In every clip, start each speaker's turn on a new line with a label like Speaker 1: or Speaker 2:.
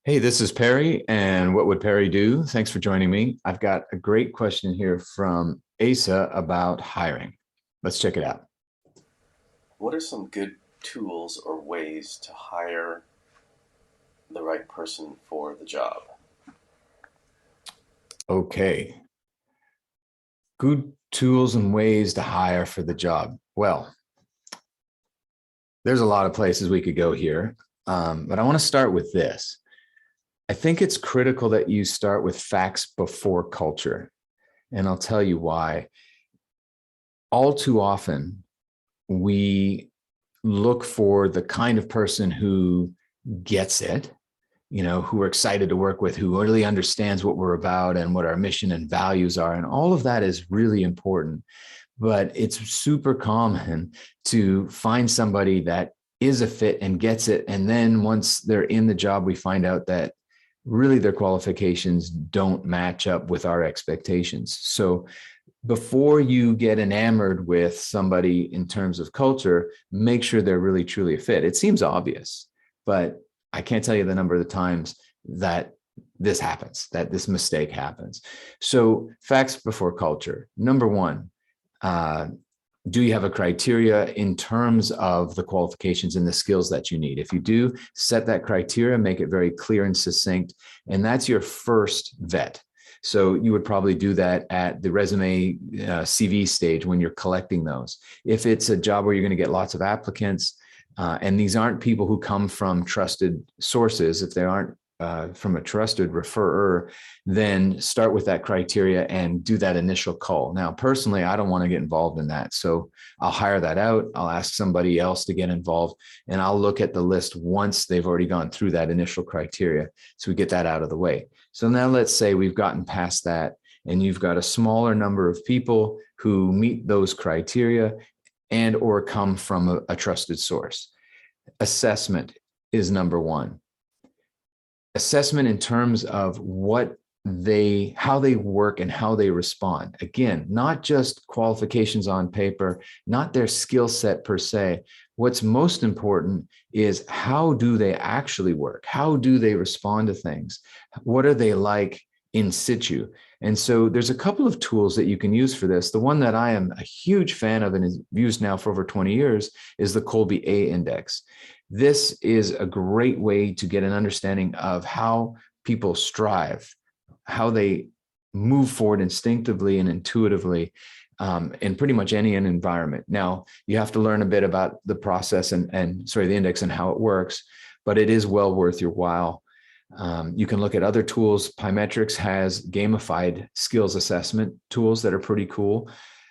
Speaker 1: Hey, this is Perry, and what would Perry do? Thanks for joining me. I've got a great question here from Asa about hiring. Let's check it out.
Speaker 2: What are some good tools or ways to hire the right person for the job?
Speaker 1: Okay, good tools and ways to hire for the job. Well, there's a lot of places we could go here, but I want to start with this. I think it's critical that you start with facts before culture, and I'll tell you why. All too often, we look for the kind of person who gets it, who we're excited to work with, who really understands what we're about and what our mission and values are. And all of that is really important. But it's super common to find somebody that is a fit and gets it. And then once they're in the job, we find out that really their qualifications don't match up with our expectations. So before you get enamored with somebody in terms of culture, make sure they're really truly a fit. It seems obvious, but I can't tell you the number of the times that this happens, that this mistake happens. So, facts before culture. Number one, uh, do you have a criteria in terms of the qualifications and the skills that you need? If you do, set that criteria, make it very clear and succinct. And that's your first vet. So you would probably do that at the resume CV stage when you're collecting those. If it's a job where you're going to get lots of applicants, and these aren't people who come from trusted sources, if they aren't from a trusted referrer, then start with that criteria and do that initial call. Now, personally, I don't want to get involved in that. So I'll hire that out. I'll ask somebody else to get involved, and I'll look at the list once they've already gone through that initial criteria. So we get that out of the way. So now let's say we've gotten past that and you've got a smaller number of people who meet those criteria and or come from a trusted source. Assessment is number one. Assessment in terms of how they work and how they respond. Again, not just qualifications on paper, not their skill set per se. What's most important is how do they actually work? How do they respond to things? What are they like in situ? And so there's a couple of tools that you can use for this. The one that I am a huge fan of and is used now for over 20 years is the Kolbe A Index. This is a great way to get an understanding of how people strive, how they move forward instinctively and intuitively in pretty much any environment. Now, you have to learn a bit about the process and the index and how it works, but it is well worth your while. You can look at other tools. Pymetrics has gamified skills assessment tools that are pretty cool.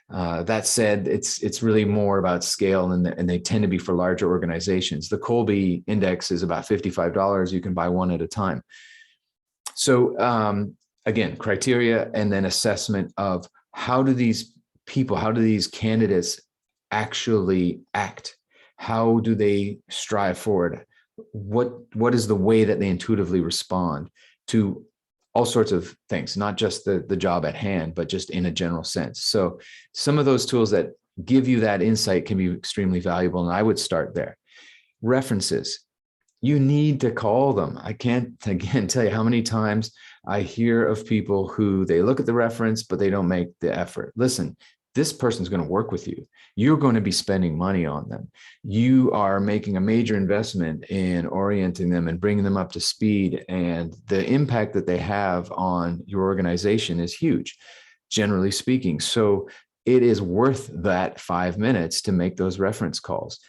Speaker 1: That said, it's really more about scale, and they tend to be for larger organizations. The Kolbe Index is about $55. You can buy one at a time. So again, criteria and then assessment of how do these people, how do these candidates actually act? How do they strive forward? What is the way that they intuitively respond to all sorts of things, not just the job at hand, but just in a general sense. So some of those tools that give you that insight can be extremely valuable, and I would start there. References. You need to call them. I can't, again, tell you how many times I hear of people who they look at the reference, but they don't make the effort. Listen, this person's going to work with you. You're going to be spending money on them. You are making a major investment in orienting them and bringing them up to speed. And the impact that they have on your organization is huge, generally speaking. So it is worth that 5 minutes to make those reference calls.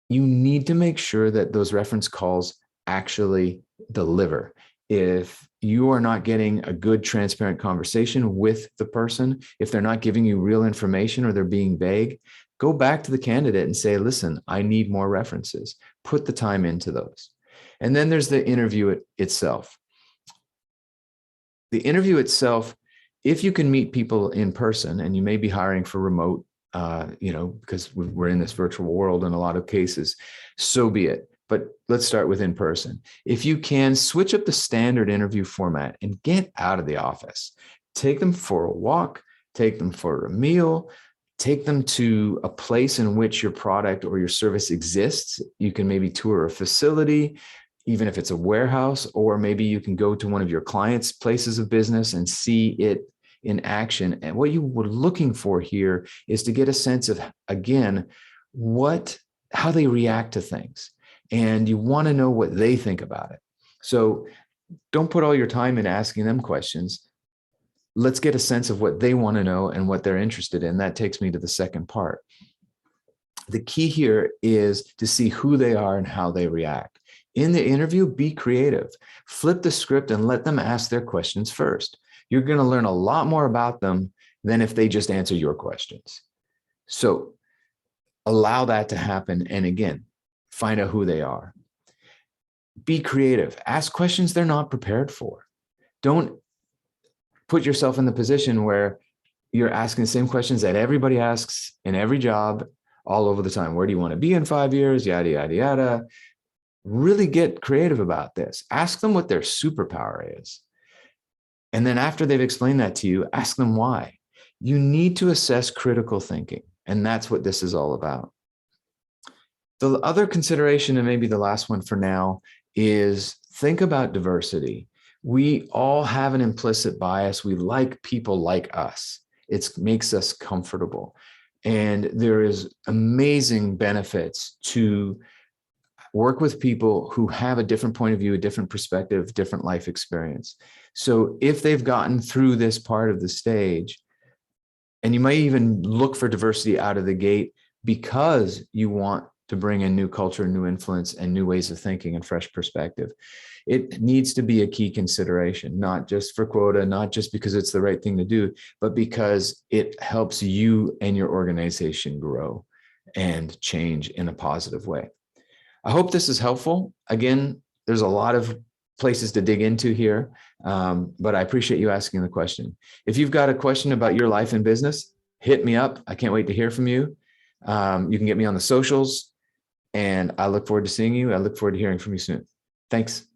Speaker 1: You need to make sure that those reference calls actually deliver. If you are not getting a good, transparent conversation with the person, if they're not giving you real information or they're being vague, go back to the candidate and say, listen, I need more references. Put the time into those. And then there's the interview itself. The interview itself, if you can meet people in person, and you may be hiring for remote, because we're in this virtual world in a lot of cases, so be it. But let's start with in person. If you can, switch up the standard interview format and get out of the office. Take them for a walk, take them for a meal, take them to a place in which your product or your service exists. You can maybe tour a facility. even if it's a warehouse, or maybe you can go to one of your clients' places of business and see it in action. And what you were looking for here is to get a sense of, again, how they react to things. And you want to know what they think about it. So don't put all your time in asking them questions. Let's get a sense of what they want to know and what they're interested in. That takes me to the second part. The key here is to see who they are and how they react. In the interview, be creative. Flip the script and let them ask their questions first. You're going to learn a lot more about them than if they just answer your questions. So allow that to happen. And again, find out who they are. Be creative. Ask questions they're not prepared for. Don't put yourself in the position where you're asking the same questions that everybody asks in every job all over the time. Where do you want to be in 5 years? Yada, yada, yada. Really get creative about this. Ask them what their superpower is. And then after they've explained that to you, ask them why. You need to assess critical thinking. And that's what this is all about. The other consideration, and maybe the last one for now, is think about diversity. We all have an implicit bias. We like people like us. It makes us comfortable. And there is amazing benefits to work with people who have a different point of view, a different perspective, different life experience. So if they've gotten through this part of the stage, and you might even look for diversity out of the gate because you want to bring in new culture, new influence, and new ways of thinking and fresh perspective. It needs to be a key consideration, not just for quota, not just because it's the right thing to do, but because it helps you and your organization grow and change in a positive way. I hope this is helpful. Again, there's a lot of places to dig into here, but I appreciate you asking the question. If you've got a question about your life and business, hit me up. I can't wait to hear from you. You can get me on the socials, and I look forward to seeing you. I look forward to hearing from you soon. Thanks.